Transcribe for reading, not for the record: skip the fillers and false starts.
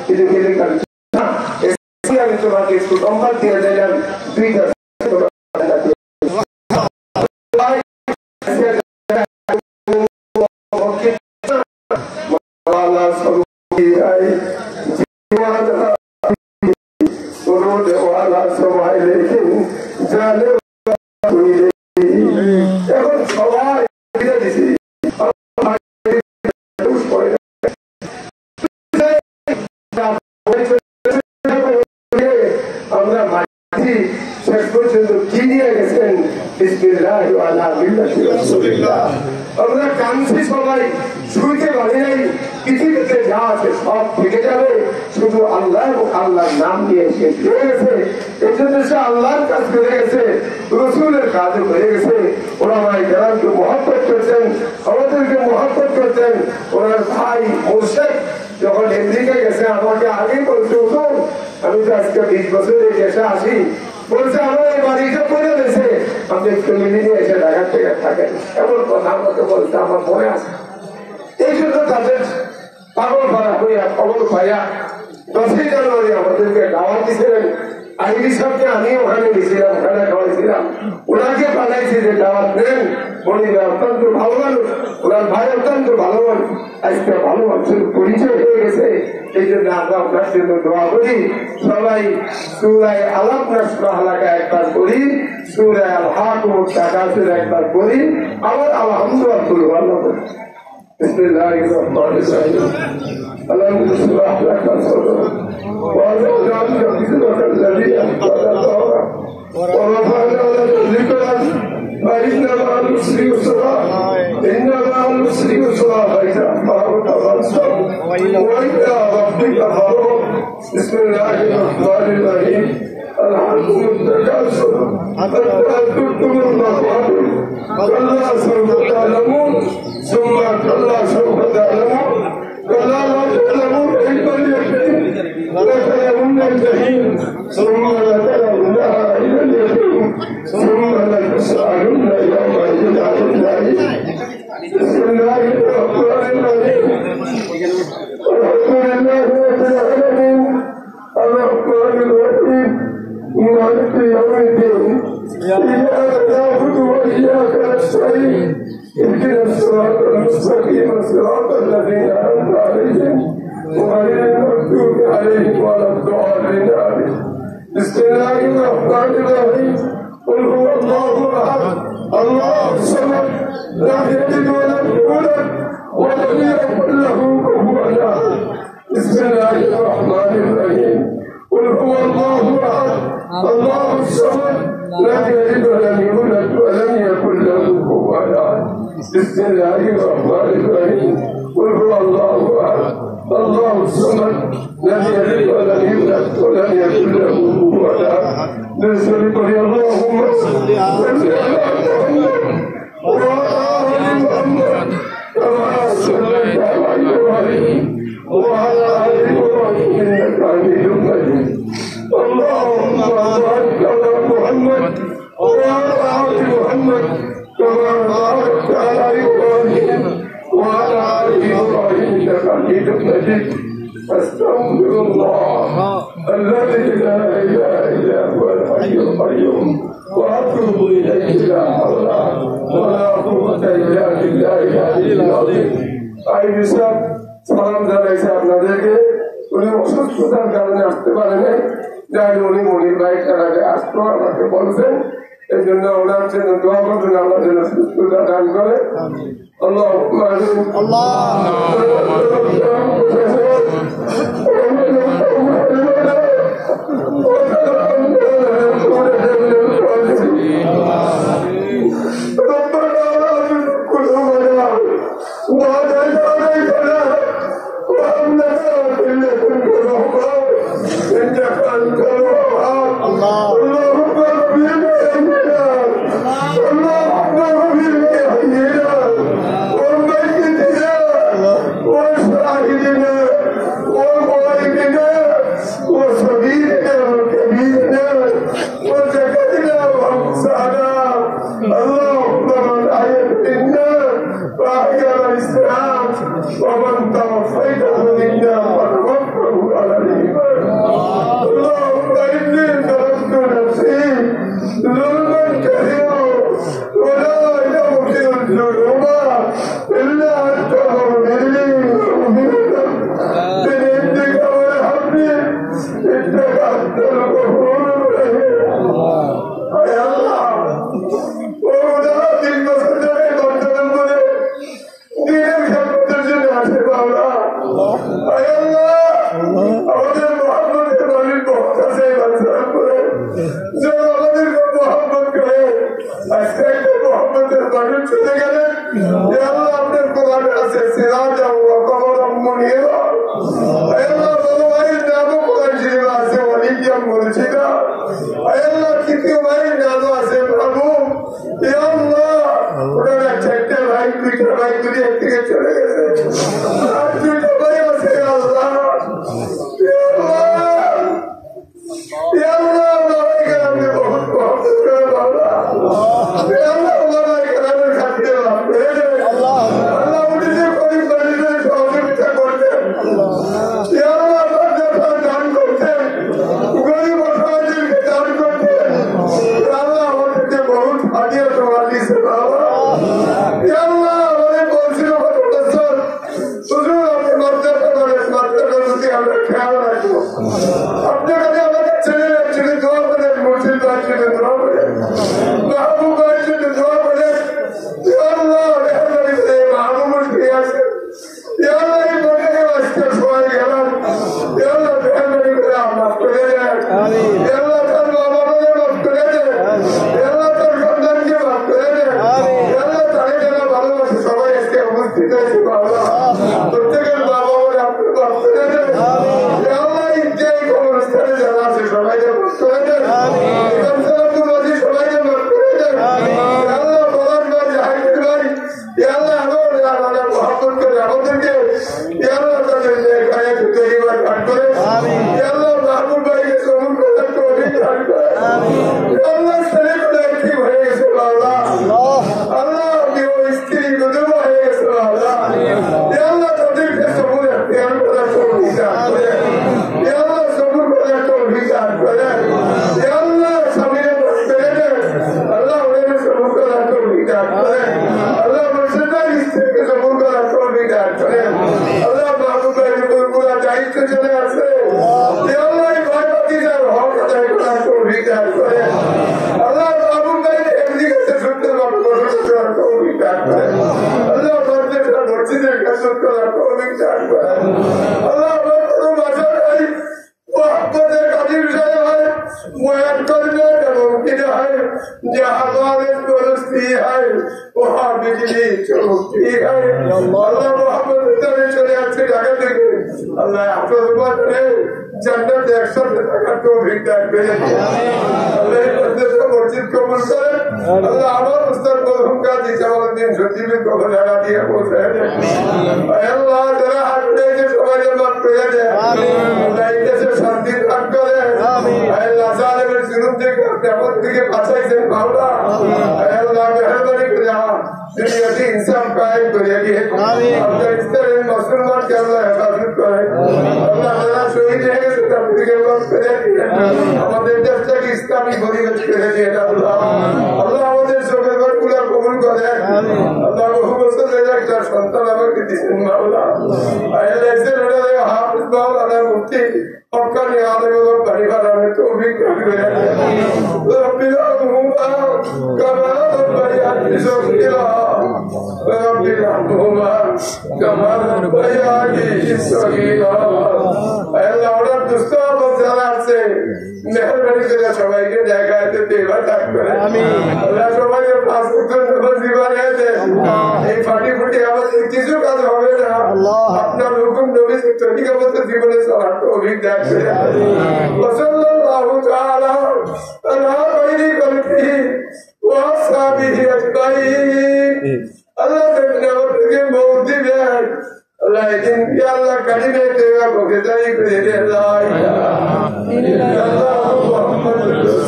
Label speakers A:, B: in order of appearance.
A: কিন্তু গেলে আমি তোমাকে একটু নম্বর দিয়ে দিলাম 2টা এখন সবাই আমরা মাঝি শেষ পর্যন্ত কি নিয়ে গেছেন আমরা কাঁদছি সবাই শুইতে পারি নাই পৃথিবীতে যা আছে সব থেকে যাবে শুধু আল্লাহ এবং আল্লাহর নাম নিয়ে শেষ হয়ে গেছে এই জন্য সে আল্লাহর কাজ করে গেছে রসুলের কাজও করে গেছে ওরা ভাই যারাকে মহব্বত করছেন আমাদেরকে মহব্বত করছেন ওনার ভাই মোর্শেদ যখন আমেরিকা গেছে আমাকে আগে বলতে হতো আমি তো আজকে 20 বছরের দেশে আসি বলছে আমার এই বাড়িটা করে দিয়েছে আপনি একটু মিলিয়ে নিয়ে এসে ঢাকার থেকে থাকেন এমন কথা আমাকে বলতে আমার মনে আছে এই জন্য তাদের পাগল ভাড়া হইয়া খবর পাইয়া 10ই জানুয়ারি আমাদেরকে দাওয়াত দিয়েছিলেন আইডি সাহেবকে আমি ওখানে গেছিলাম ওখানে খাওয়াইছিলাম ওনাকে পাঠাইছি যে দাওয়াত নেন মনিরা অত্যন্ত ভালো মানুষ ওনার ভাই অত্যন্ত ভালো মানুষ আজকে ভালো মানুষের পরিচয় হয়ে গেছে এই জন্য আমরা আপনার জন্য দোয়া করি সবাই সূরায়ে আলাক নাসরা হালাকা একবার করি সূরায়ে আল হাকুম তাকাসুর একবার করি আবার আলহামদুলিল্লাহ বলি বিসমিল্লাহির রহমানির রহিম اللهم اشرح لك صدرك ووضعنا ذكرك الذي انقض ظهرك ورفعنا لك ذكرك فإن مع العسر يسرا إن مع العسر يسرا فإذا فرغت فانصب وإلى ربك فارغب بسم الله الرحمن الرحيم الحمد التكاثر حتى زرتم المقابر كلا سوف تعلمون ثم كلا سوف تعلمون كلا لا تعلمون علم اليقين لترون الجحيم ثم لترونها إلى اليقين ثم لتسألن يومئذ عن النعيم بسم الله الرحمن الرحيم الحمد لله رب العالمين الرحمن الرحيم مالك يوم الدين إياك نعبد وإياك نستعين اهدنا الصراط المستقيم صراط الذين أنعمت عليهم غير المغضوب عليهم ولا الضالين آمين بسم الله الرحمن الرحيم قل هو الله أحد الله الصمد لم يلد ولم يولد ولم يكن له كفوا أحد بسم الله الرحمن الرحيم قل هو الله أحد الله الصمد لم يلد ولم يولد ولم يكن له كفوا أحد بسم الله الرحمن الرحيم قل هو الله أحد الله الصمد لم يلد ولم يولد ولم يكن له كفوا أحد نزل قل اللهم صل على محمد وعلى آل محمد كما صليت على إبراهيم وعلى آل إبراهيم إنك حميد مجيد اللهم بارك على محمد وعلى آل محمد كما باركت على إبراهيم وعلى آل إبراهيم إنك حميد مجيد أستغفر الله الذي لا إله إلا هو الحي القيوم وأتوب إليه لا حول ولا قوة إلا بالله العلي العظيم আইবি সাহেব সালাম জানাইছে আপনাদেরকে উনি অসুস্থতার কারণে আসতে পারেন যাই উনি মনির ভাইটার আগে আসতো আমাকে বলছেন এই জন্য ওনার জন্য দোয়া করবেন আল্লাহ যেন সুস্থতা দান করে আল্লাহ
B: Allah